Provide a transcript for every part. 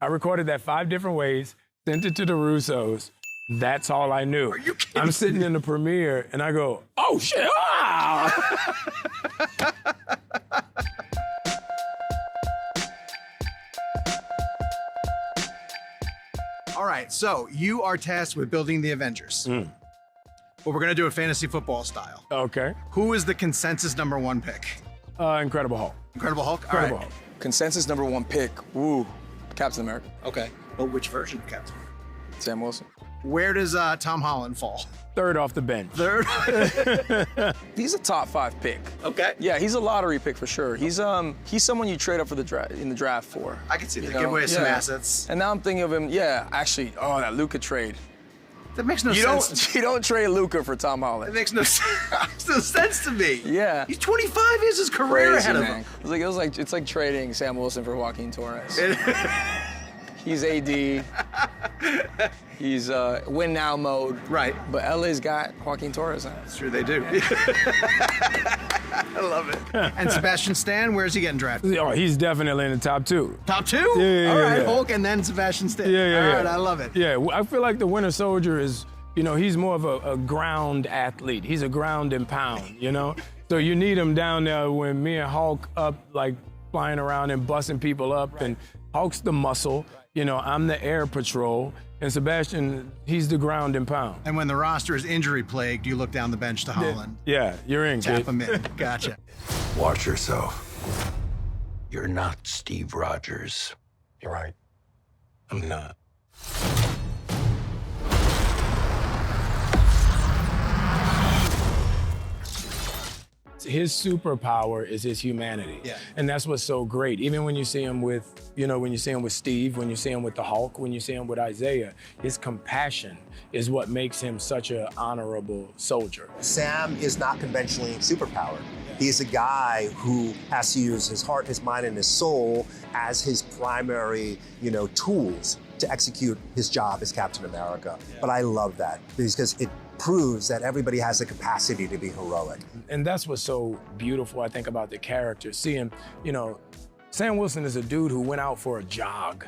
I recorded that 5 different ways, sent it to the Russos. That's all I knew. Are you kidding? I'm sitting in the premiere and I go, oh shit, ah! All right, so you are tasked with building the Avengers. But we're gonna do it fantasy football style. Okay. Who is the consensus #1 pick? Incredible Hulk. Incredible Hulk? Incredible All right. Hulk. Consensus #1 pick. Ooh, Captain America. Okay. Well, which version of Captain? Sam Wilson. Where does Tom Holland fall? 3rd off the bench. 3rd? He's a top 5 pick. Okay. Yeah, he's a lottery pick for sure. He's someone you trade up for the draft for. I can see that. You know? Give away some Yeah. assets. And now I'm thinking of him. Yeah, actually, that Luka trade. That makes no You sense. don't trade Luka for Tom It Holland. makes no sense to me. Yeah. He's 25 years his career Crazy, ahead of man. him. It's like trading Sam Wilson for Joaquin Torres. He's AD. He's win now mode. Right. But LA's got Joaquin Torres now. That's true, they do. I love it. And Sebastian Stan, where's he getting drafted? Oh, he's definitely in the top 2. Top 2? Yeah, All right, yeah. Hulk and then Sebastian Stan. Yeah. All right, I love it. Yeah, I feel like the Winter Soldier is, he's more of a ground athlete. He's a ground and pound, So you need him down there when me and Hulk up, like flying around and busting people up. And Hulk's the muscle. I'm the air patrol. And Sebastian, he's the ground and pound. And when the roster is injury plagued, you look down the bench to Holland. Yeah, you're in, Tap kid. him in. Gotcha. Watch yourself. You're not Steve Rogers. You're right. I'm not. His superpower is his humanity. Yeah. And that's what's so great. Even when you see him with, when you see him with Steve, when you see him with the Hulk, when you see him with Isaiah, his compassion is what makes him such an honorable soldier. Sam is not conventionally superpowered. He's a guy who has to use his heart, his mind, and his soul as his primary, tools to execute his job as Captain America. But I love that because it proves that everybody has the capacity to be heroic. And that's what's so beautiful, I think, about the character. Seeing, Sam Wilson is a dude who went out for a jog,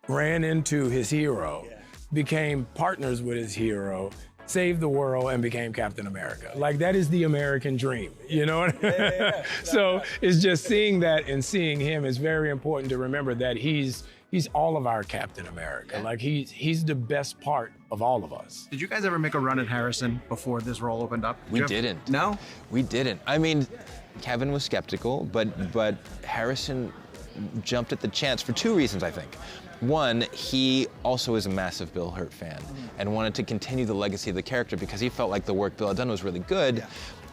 ran into his hero, became partners with his hero, saved the world, and became Captain America. Like, that is the American dream, you know what I mean? So it's just seeing that and seeing him is very important to remember that he's all of our Captain America. Like, he's the best part of all of us. Did you guys ever make a run at Harrison before this role opened up? We didn't. No? We didn't. I mean, Kevin was skeptical, but Harrison jumped at the chance for 2 reasons, I think. One, he also is a massive Bill Hurt fan and wanted to continue the legacy of the character because he felt like the work Bill had done was really good. Yeah.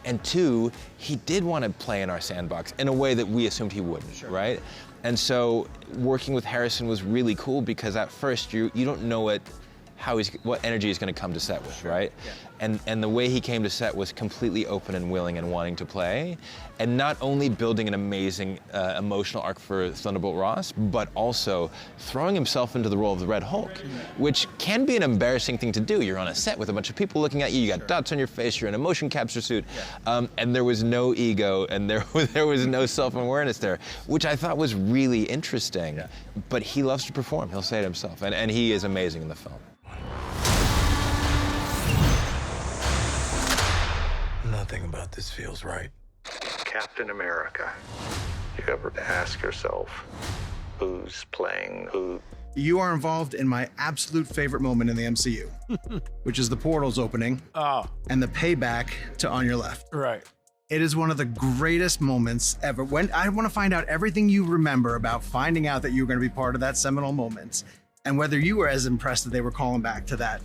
And 2, he did want to play in our sandbox in a way that we assumed he wouldn't, right? And so working with Harrison was really cool because at first you don't know what energy he's going to come to set with, right? Yeah. And the way he came to set was completely open and willing and wanting to play, and not only building an amazing emotional arc for Thunderbolt Ross, but also throwing himself into the role of the Red Hulk, which can be an embarrassing thing to do. You're on a set with a bunch of people looking at you, you got dots on your face, you're in a motion capture suit, and there was no ego and there was no self-awareness there, which I thought was really interesting. Yeah. But he loves to perform, he'll say it himself, and he is amazing in the film. Nothing about this feels right. Captain America. You ever ask yourself, who's playing who? You are involved in my absolute favorite moment in the MCU, which is the portals opening and the payback to On Your Left. Right. It is one of the greatest moments ever. When I want to find out everything you remember about finding out that you were going to be part of that seminal moment, and whether you were as impressed that they were calling back to that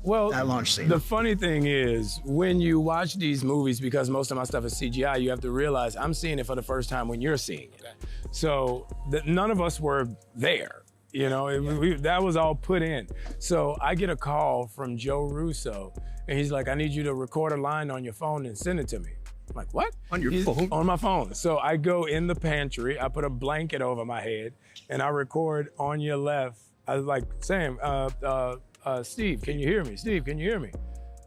launch scene. The funny thing is, when you watch these movies, because most of my stuff is CGI, you have to realize I'm seeing it for the first time when you're seeing it. So none of us were there. That was all put in. So I get a call from Joe Russo, and he's like, I need you to record a line on your phone and send it to me. I'm like, what? On your phone? On my phone. So I go in the pantry, I put a blanket over my head, and I record On Your Left. I was like, Sam, Steve, can you hear me? Steve, can you hear me?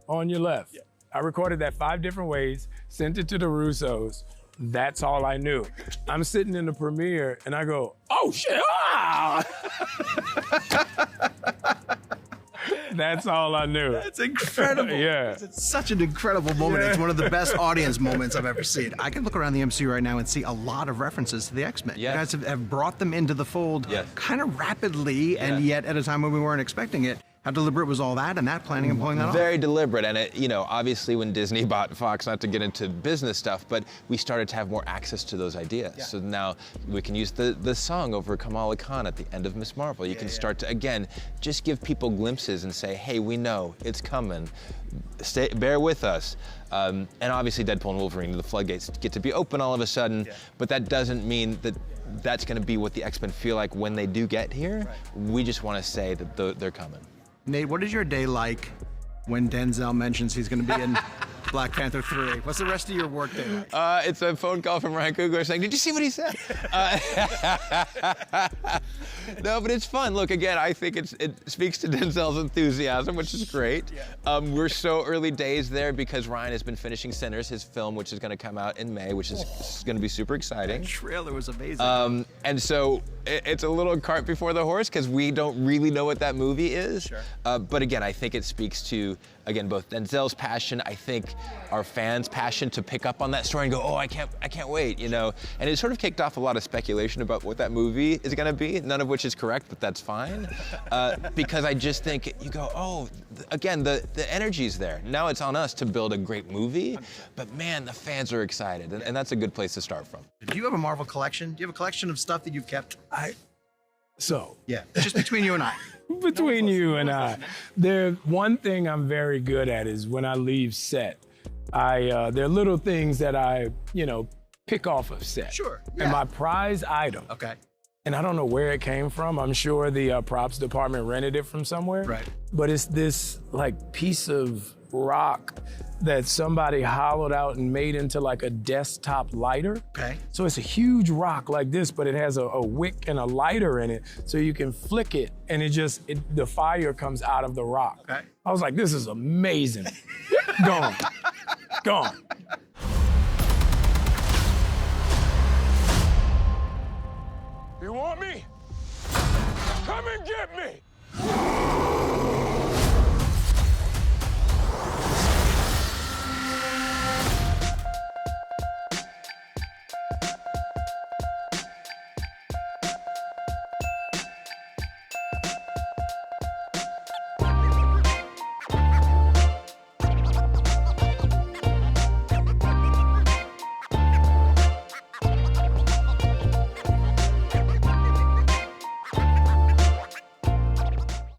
On Your Left. Yeah. I recorded that 5 different ways, sent it to the Russos. That's all I knew. I'm sitting in the premiere and I go, oh shit, ah! That's all I knew. That's incredible. Yeah. It's such an incredible moment. It's one of the best audience moments I've ever seen. I can look around the MCU right now and see a lot of references to the X-Men. Yes. You guys have brought them into the fold Yes. kind of rapidly and yet at a time when we weren't expecting it. How deliberate was all that and that planning and pulling that off? Very deliberate, and it, you know, obviously when Disney bought Fox, not to get into business stuff, but we started to have more access to those ideas. Yeah. So now we can use the song over Kamala Khan at the end of Miss Marvel. You can start to, again, just give people glimpses and say, hey, we know, it's coming. Bear with us. And obviously Deadpool and Wolverine, the floodgates get to be open all of a sudden, but that doesn't mean that that's gonna be what the X-Men feel like when they do get here. Right. We just wanna say that they're coming. Nate, what is your day like when Denzel mentions he's going to be in Black Panther 3? What's the rest of your work day like? It's a phone call from Ryan Coogler saying, did you see what he said? No, but it's fun. Look, again, I think it speaks to Denzel's enthusiasm, which is great. We're so early days there because Ryan has been finishing Sinners, his film, which is going to come out in May, which is going to be super exciting. That trailer was amazing. And so it's a little cart before the horse because we don't really know what that movie is. Sure. But again, I think it speaks to, again, both Denzel's passion, I think our fans' passion to pick up on that story and go, oh, I can't wait, you know? And it sort of kicked off a lot of speculation about what that movie is gonna be, none of which is correct, but that's fine. Because I just think, you go, oh, again, the energy's there. Now it's on us to build a great movie, but man, the fans are excited, and that's a good place to start from. Do you have a Marvel collection? Do you have a collection of stuff that you've kept? Yeah, just between you and I. Between you and I. One thing I'm very good at is when I leave set, there are little things that I, pick off of set. Sure. And my prize item. Okay. And I don't know where it came from. I'm sure the props department rented it from somewhere. Right. But it's this piece of rock that somebody hollowed out and made into a desktop lighter. Okay. So it's a huge rock like this, but it has a wick and a lighter in it, so you can flick it and the fire comes out of the rock. Okay. I was like, this is amazing. Gone. You want me? Come and get me!